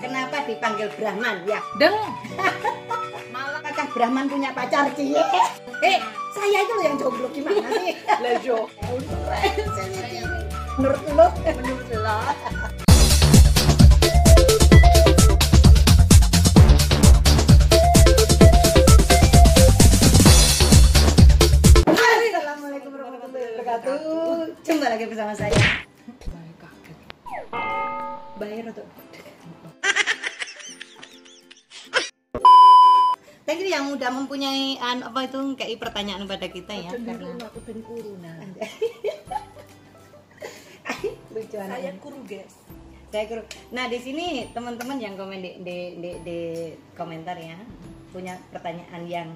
Kenapa dipanggil Brahman? Ya, Deng. malah kakak Brahman punya pacar cie. Saya itu loh yang jomblo gimana sih? Lah jo. Menurut lo? Menurut lo. Assalamualaikum warahmatullahi wabarakatuh. Jumpa lagi bersama saya. Kaget. Bayar untuk Thank you yang udah mempunyai apa itu kayak pertanyaan pada kita ya, karena aku ben kuru nah. lucuan. Saya kuru, guys. Saya kuru. Nah, di sini teman-teman yang komen di komentar ya, punya pertanyaan yang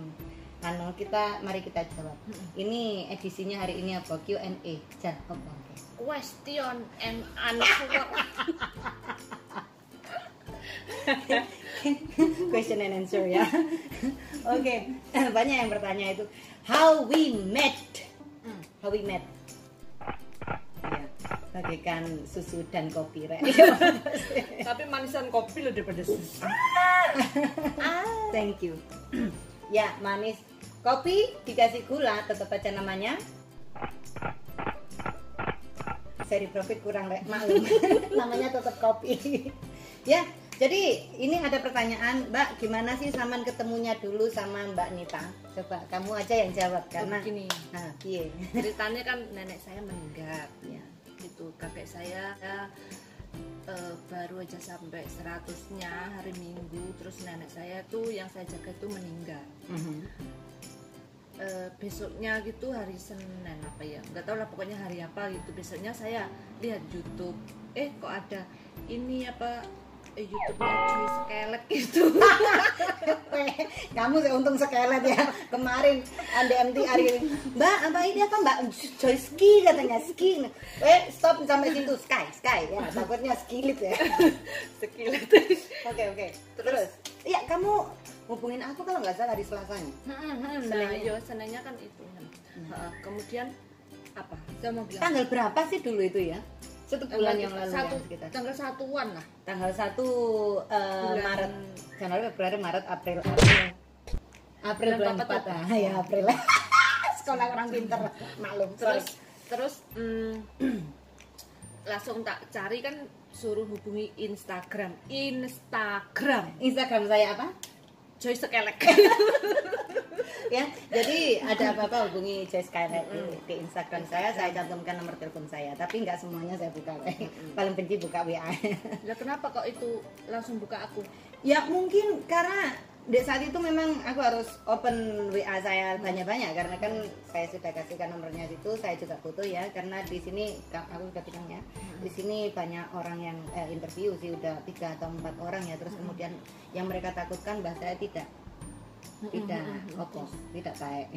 mari kita jawab. Ini edisinya hari ini apa? Q&A. Jawab. Question and answer. Question and answer ya. Oke, banyak yang bertanya itu how we met. How we met. Ya, bagaikan susu dan kopi, Rek. Tapi manisan kopi loh daripada susu. Thank you. Ya, manis. Kopi dikasih gula tetap aja namanya. Seri profit kurang, Rek. Maklum. Namanya tetap kopi. Ya. Jadi ini ada pertanyaan, Mbak, gimana sih Saman ketemunya dulu sama Mbak Nita? Coba kamu aja yang jawab karena begini. Nah, iya. Ceritanya kan nenek saya meninggal Ya. gitu. Kakek saya baru aja sampai 100-nya hari Minggu, terus nenek saya tuh yang saya jaga itu meninggal. Besoknya gitu hari Senin apa ya, nggak tahu lah pokoknya hari apa gitu. Besoknya saya lihat YouTube, kok ada ini apa YouTube-nya Joy Skelet gitu. Kamu untung skelet ya. Kemarin DMT hari ini, Mbak, apa ini apa Mbak Joy Ski katanya ski. Stop sampai situ sky ya. Takutnya skilit ya. Skelet. Oke. Terus, ya kamu hubungin aku kalau nggak salah hari Selasanya. Senangnya kan itu. Kemudian apa? Saya mau bilang. Tanggal berapa sih dulu itu ya? 1 bulan yang lalu ya, sekitar. Tanggal 1-an lah. Tanggal 1 Maret, Januari, Februari, Maret, April bulan 4 lah. Ya, April. Sekolah orang pinter, maklum. Terus langsung tak cari kan, suruh hubungi Instagram saya apa? Joy Skelet. Ya, jadi ada apa-apa hubungi Joy Skelet di Instagram saya cantumkan nomor telepon saya, tapi nggak semuanya saya buka. Paling benci buka WA. Lah kenapa kok itu langsung buka aku? Ya mungkin karena di saat itu memang aku harus open WA saya banyak-banyak, karena kan saya sudah kasihkan nomornya situ. Saya juga foto ya, karena di sini aku sudah bilang ya, di sini banyak orang yang interview sih, udah 3 atau 4 orang ya. Terus kemudian yang mereka takutkan bahwa saya tidak baik,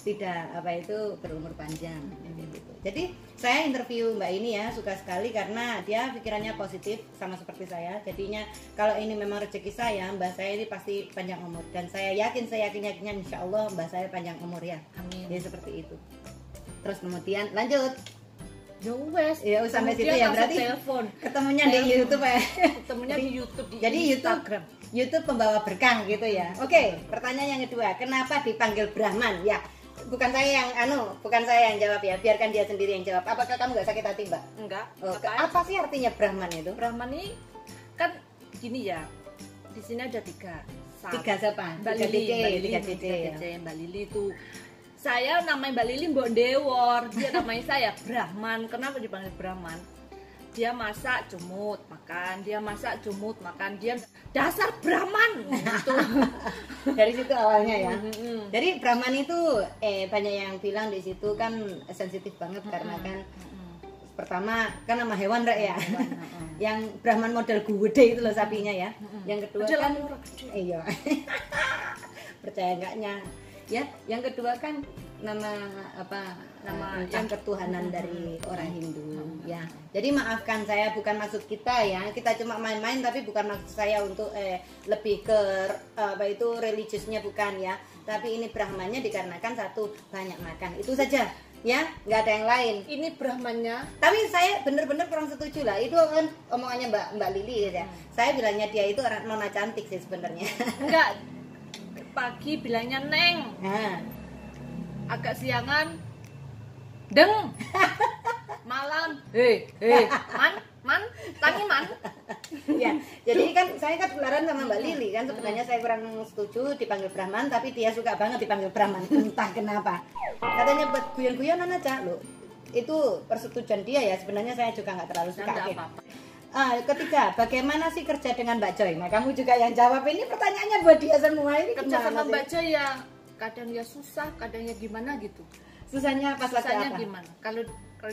tidak apa itu berumur panjang gitu. Jadi saya interview Mbak ini ya, suka sekali karena dia pikirannya positif sama seperti saya. Jadinya kalau ini memang rezeki saya, Mbak saya ini pasti panjang umur, dan saya yakinnya insya Allah Mbak saya panjang umur ya. Amin. Jadi seperti itu. Terus kemudian lanjut. Ya sampai situ ya, berarti telepon. Ketemunya di YouTube ya. Ketemunya di YouTube, di jadi Instagram. YouTube pembawa berkah gitu ya. Oke, pertanyaan yang kedua, kenapa dipanggil Brahman? Ya, bukan saya yang jawab ya, biarkan dia sendiri yang jawab. Apakah kamu nggak sakit hati, Mbak? Enggak. Apa sih artinya Brahman itu? Brahman ini kan gini ya. Di sini ada 3. 3 siapa? Mbak Lili. Mbak Lili itu, saya namanya Mbak Lili Mbok Dewor, dia namanya saya Brahman. Kenapa dipanggil Brahman? Dia masak jumut makan, dia dasar Brahman gitu. Dari situ awalnya ya. Jadi Brahman itu banyak yang bilang di situ kan sensitif banget, karena kan pertama kan nama hewan, Rek ya. Yang Brahman model gede itu loh sapinya ya. Yang kedua kan iya. Percaya enggaknya ya. Yang kedua kan nama yang ketuhanan dari orang Hindu ya. Jadi maafkan saya, bukan maksud kita ya, kita cuma main-main, tapi bukan maksud saya untuk lebih ke religiusnya, bukan ya. Tapi ini Brahmannya dikarenakan satu, banyak makan, itu saja. ya, nggak ada yang lain. Ini Brahmannya. Tapi saya bener-bener kurang setuju lah. Itu kan omongannya Mbak Lili gitu ya. Saya bilangnya dia itu orang nona cantik sih sebenarnya. Enggak, pagi bilangnya Neng, Nah, agak siangan Deng, malam man, tangi man. ya. Jadi kan saya kan ketularan sama Mbak Lili kan, sebenarnya saya kurang setuju dipanggil Brahman, tapi dia suka banget dipanggil Brahman. Entah kenapa. Katanya buat guyon-guyonan aja loh. Itu persetujuan dia ya. Sebenarnya saya juga nggak terlalu suka. Nggak Oke. apa-apa. Ketiga, bagaimana sih kerja dengan Mbak Joy? Nah, kamu juga yang jawab, ini pertanyaannya buat dia semua. Ini Kerja gimana sama sih? Mbak Joy ya kadang ya susah, kadang ya gimana gitu. Susahnya pas lagi Susahnya apa? gimana? Kalau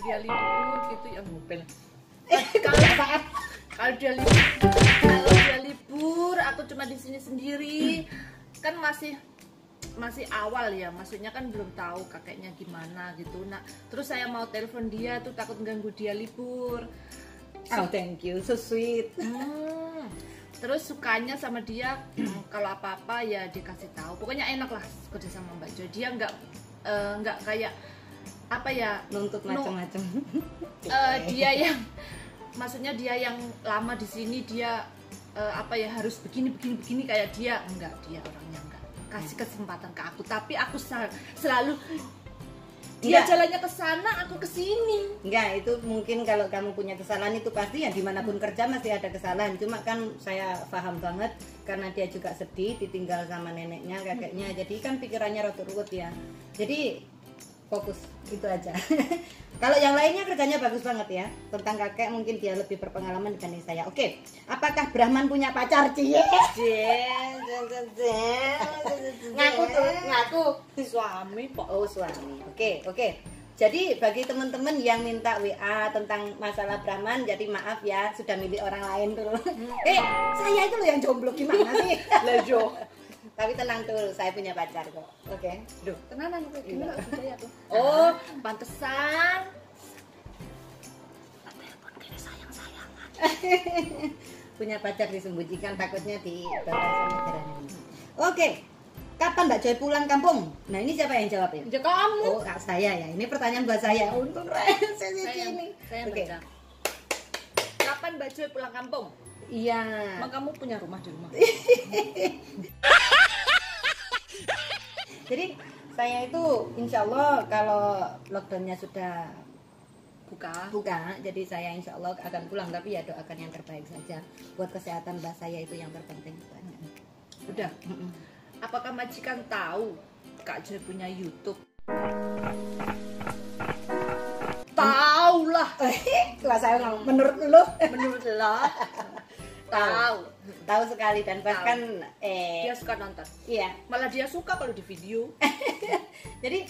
dia libur gitu ya ngupil. Kalau dia libur, aku cuma di sini sendiri. Kan masih awal ya, maksudnya kan belum tahu kakeknya gimana gitu. Nah, terus saya mau telepon dia tuh takut ganggu dia libur. Oh, thank you, so sweet. Terus sukanya sama dia kalau apa-apa ya dikasih tahu. Pokoknya enak lah kerja sama Mbak Jo. Dia nggak kayak apa ya, Nuntut macam-macam. dia yang maksudnya dia yang lama di sini, dia apa ya harus begini kayak dia enggak, dia orangnya enggak kasih kesempatan ke aku, tapi aku selalu dia jalannya ke sana, aku ke sini. Enggak, itu mungkin kalau kamu punya kesalahan itu pasti ya, dimanapun kerja masih ada kesalahan. Cuma kan saya paham banget karena dia juga sedih ditinggal sama neneknya, kakeknya. Jadi kan pikirannya rotut-rotut ya. Jadi fokus itu aja. Kalau yang lainnya kerjanya bagus banget ya. Tentang kakek mungkin dia lebih berpengalaman dibanding saya. Oke, apakah Brahman punya pacar? Ngaku tuh, ngaku. Suami kok. Oh, suami. Oke. Jadi bagi teman-teman yang minta WA tentang masalah Brahman, jadi maaf ya, sudah milik orang lain dulu. Saya itu loh yang jomblo, gimana sih? Lejo. Tapi tenang dulu, saya punya pacar kok. Oke. Duh, tenanan gue gimana percaya tuh. Oh, pantesan. Telepon kene sayang-sayangan. punya pacar disembunyikan, takutnya di bapak sama saudaranya. Oke. Kapan Mbak Joy pulang kampung? Nah, ini siapa yang jawab ya? Ya kamu. Oh, Kak saya ya. Ini pertanyaan buat saya. Untung ini. Saya Oke. baca. Kapan Mbak Joy pulang kampung? Iya. Emang kamu punya rumah di rumah? Jadi saya itu insya Allah kalau lockdownnya sudah buka, jadi saya insya Allah akan pulang. Tapi ya doakan yang terbaik saja. Buat kesehatan mbak saya itu yang terpenting. Udah. Apakah majikan tahu Kak Joy punya YouTube? Tahu lah. Lah saya ngomong, menurut lu? Menurut lo? Tahu sekali, dan bahkan dia suka nonton. Iya. Malah dia suka kalau di video. Jadi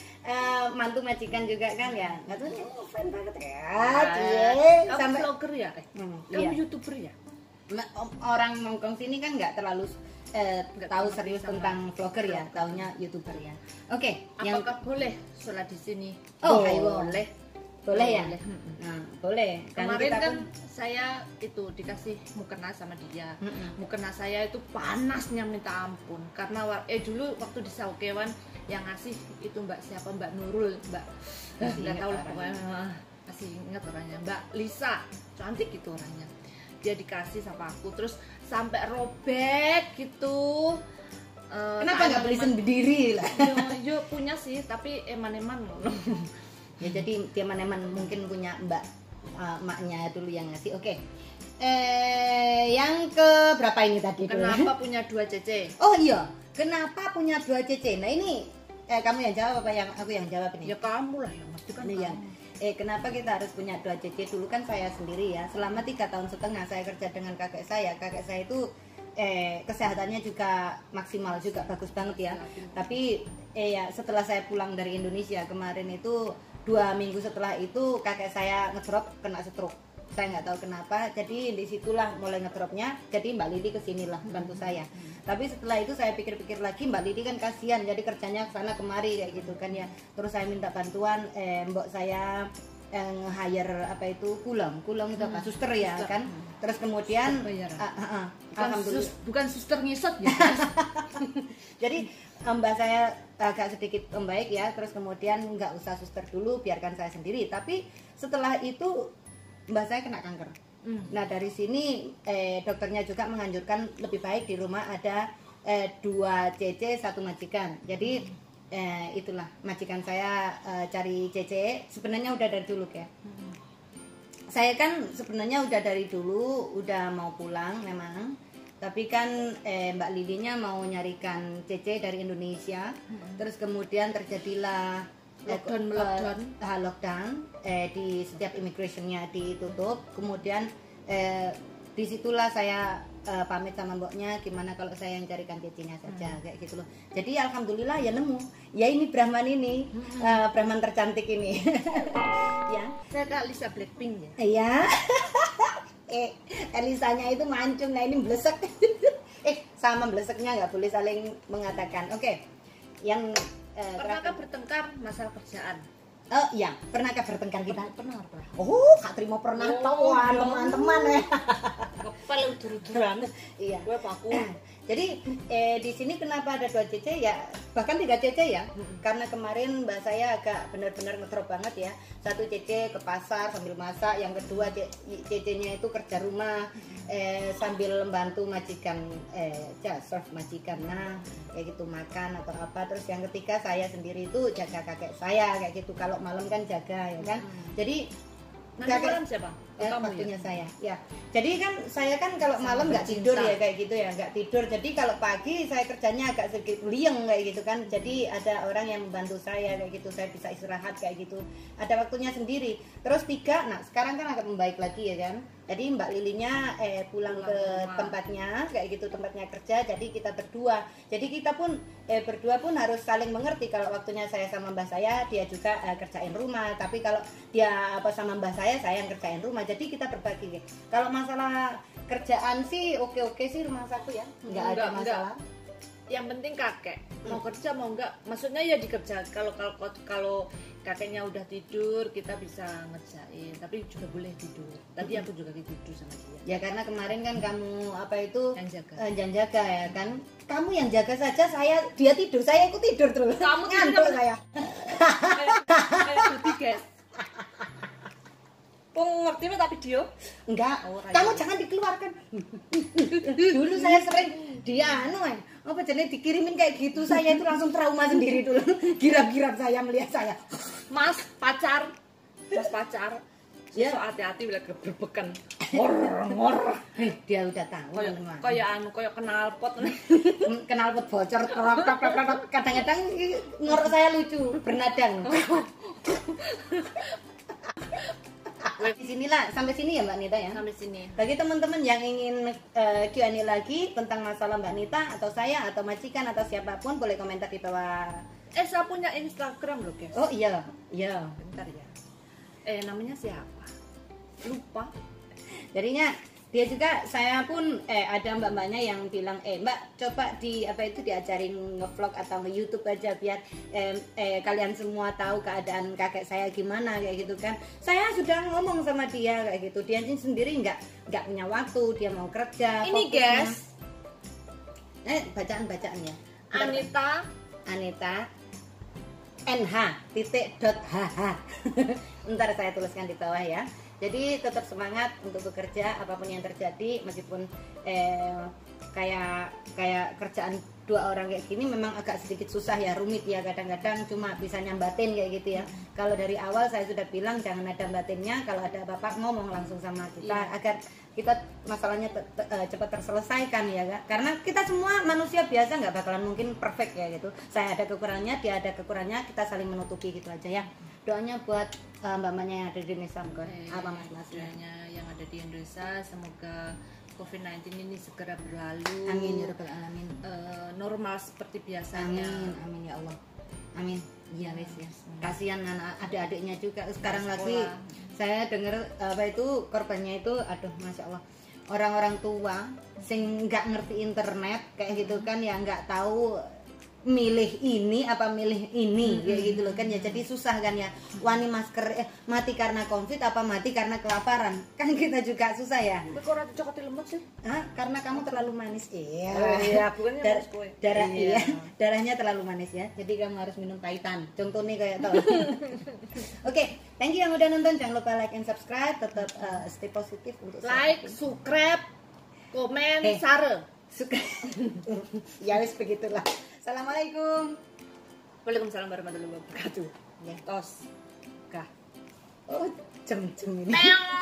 mantu majikan juga kan ya, nggak tahu ini fan banget ya. Kamu Sampai vlogger ya? Kamu iya. YouTuber ya? Orang Hongkong sini kan nggak terlalu tahu serius sama tentang vlogger ya, taunya YouTuber ya. Oke, yang Apakah boleh sholat di sini? Oh, boleh ya? Boleh. Nah, boleh. Dan Kemarin kita kan pun- saya itu dikasih mukena sama dia. Mukena saya itu panasnya minta ampun karena dulu waktu di Saukewan yang ngasih itu Mbak siapa, Mbak Nurul, nggak tahu lah pokoknya, masih ingat orangnya, Mbak Lisa, cantik gitu orangnya. Dia dikasih sama aku terus sampai robek gitu. Kenapa nggak beli sendiri lah? Yo punya sih, tapi eman-eman. Ya jadi dia mana mungkin punya maknya dulu yang ngasih. Oke. Yang ke berapa ini tadi? Kenapa punya 2 cc? Oh iya, kenapa punya 2 cc? Nah ini kamu yang jawab apa yang aku yang jawab ini? Ya kamu lah yang mesti kan Iya. kamu. Kenapa kita harus punya 2 cc? Dulu kan saya sendiri ya, selama 3 tahun setengah saya kerja dengan kakek saya. Kakek saya itu kesehatannya juga maksimal, juga bagus banget ya. Tapi ya setelah saya pulang dari Indonesia kemarin itu 2 minggu setelah itu kakek saya ngedrop, kena stroke. Saya nggak tahu kenapa, jadi disitulah mulai ngedropnya. Jadi Mbak Lili kesinilah bantu saya. Tapi setelah itu saya pikir-pikir lagi, Mbak Lili kan kasihan, jadi kerjanya kesana kemari kayak gitu kan ya. Terus saya minta bantuan, mbok saya nge-hire apa itu kulong itu apa suster ya suster. Kan terus kemudian bukan suster ngisot ya guys. Jadi mbak saya agak sedikit membaik ya, terus kemudian nggak usah suster dulu, biarkan saya sendiri. Tapi setelah itu mbak saya kena kanker. Nah dari sini dokternya juga menganjurkan lebih baik di rumah ada 2 CC 1 majikan. Jadi itulah majikan saya cari CC. Sebenarnya udah dari dulu ya. Saya kan sebenarnya udah dari dulu udah mau pulang memang. Tapi kan Mbak Lilinya mau nyarikan CC dari Indonesia. Terus kemudian terjadilah lockdown di setiap immigrationnya ditutup. Kemudian disitulah saya pamit sama mboknya, gimana kalau saya yang carikan CC-nya saja kayak gitu loh. Jadi alhamdulillah ya nemu. Ya ini Brahman ini, Brahman tercantik ini. Ya. Saya Kak Lisa Blackpink ya. Iya. Elisanya itu mancung, nah ini blesek. Sama bleseknya nggak boleh saling mengatakan. Oke. Yang pernahkah bertengkar masalah kerjaan? Oh iya, pernahkah bertengkar kita? Pernah. Oh, Kak Trimo pernah tahuan teman-teman ya. Kepal udur-uduran. Iya. Gue paku. Jadi di sini kenapa ada 2 CC ya, bahkan 3 CC ya, karena kemarin mbak saya agak benar-benar ngetrop banget ya. 1 CC ke pasar sambil masak, yang kedua CC-nya itu kerja rumah sambil membantu majikan, serve majikan, nah kayak gitu makan atau apa. Terus yang ketiga saya sendiri itu jaga kakek saya kayak gitu. Kalau malam kan jaga ya kan. Jadi malam siapa? Waktunya saya ya. Jadi kan saya kan kalau malam nggak tidur ya kayak gitu ya, nggak tidur. Jadi kalau pagi saya kerjanya agak sedikit liang kayak gitu kan. Jadi ada orang yang membantu saya kayak gitu, saya bisa istirahat kayak gitu. Ada waktunya sendiri. Terus 3, nah sekarang kan agak membaik lagi ya kan. Jadi Mbak Lilinya pulang ke tempatnya kayak gitu, tempatnya kerja. Jadi kita berdua. Jadi kita pun berdua pun harus saling mengerti. Kalau waktunya saya sama mbak saya, dia juga kerjain rumah. Tapi kalau dia sama mbak saya yang kerjain rumah. Jadi kita berbagi. Kalau masalah kerjaan sih oke-oke sih rumah satu ya, nggak ada masalah. Yang penting kakek mau kerja mau enggak, maksudnya ya dikerja. Kalau kakeknya udah tidur kita bisa ngerjain, tapi juga boleh tidur. Tadi aku juga tidur sama dia. Ya karena kemarin kan kamu apa itu yang jaga ya kan. Kamu yang jaga saja, dia tidur, saya ikut tidur terus. Kamu ngantuk saya. Kayak Dodi guys. Ngerti tapi dia enggak. Kamu jangan dikeluarkan. Dulu saya sering dia apa jenis dikirimin kayak gitu, saya itu langsung trauma sendiri dulu. Girap-girap saya melihat saya. Mas pacar. Ya hati-hati bila keberbekan. Ngor. Dia udah tahu. Kayak knalpot. Knalpot bocor. Kadang-kadang ngor saya lucu, bernadang. Di sinilah sampai sini ya Mbak Nita ya. Sampai sini. Bagi teman-teman yang ingin Q&A lagi tentang masalah Mbak Nita atau saya atau majikan atau siapapun, boleh komentar di bawah. Saya punya Instagram loh guys. Oh iya. Bentar ya. Namanya siapa? Lupa. Jadinya dia juga, saya pun ada mbak-mbaknya yang bilang Mbak coba diajarin ngevlog atau nge-YouTube aja biar kalian semua tahu keadaan kakek saya gimana kayak gitu kan. Saya sudah ngomong sama dia kayak gitu, dia sendiri nggak punya waktu, dia mau kerja. Ini guys, bacaan-bacaannya Anita nh.hh. Ntar saya tuliskan di bawah ya. Jadi tetap semangat untuk bekerja apapun yang terjadi, meskipun kayak kerjaan 2 orang kayak gini memang agak sedikit susah ya, rumit ya, kadang-kadang cuma bisa nyambatin kayak gitu ya. Kalau dari awal saya sudah bilang jangan ada batinnya, kalau ada apa-apa ngomong langsung sama kita agar kita masalahnya cepat terselesaikan ya Kak. Karena kita semua manusia biasa, nggak bakalan mungkin perfect ya gitu. Saya ada kekurangannya, dia ada kekurangannya, kita saling menutupi gitu aja ya. Doanya buat mbak-mbaknya yang ada di Indonesia, apa mas-masnya yang ada di Indonesia, semoga COVID-19 ini segera berlalu. Amin ya rabbal alamin. Normal seperti biasanya. Amin ya Allah. Amin. Iya wes ya. Kasihan anak adik-adiknya juga sekarang lagi. Saya dengar korbannya itu, aduh masya Allah. Orang-orang tua sing nggak ngerti internet kayak gitu kan, ya nggak tahu milih ini apa milih ini kayak gitu loh kan ya, jadi susah kan ya, wani masker mati karena COVID apa mati karena kelaparan, kan kita juga susah ya. Kok ora cokot lemot sih? Hah? Karena kamu terlalu manis. Iya. Oh, iya, bukannya Dar- manis kue. darah Iya. iya. Darahnya terlalu manis ya. Jadi kamu harus minum paitan. Contohnya kayak tau. Oke, thank you yang udah nonton. Jangan lupa like and subscribe. Tetap stay positif untuk Like, subscribe, komen, share. suka. Ya wis begitulah. Assalamualaikum. Waalaikumsalam warahmatullahi wabarakatuh. Ya. Tos. Kah. Oh, cem-cem ini. Peong.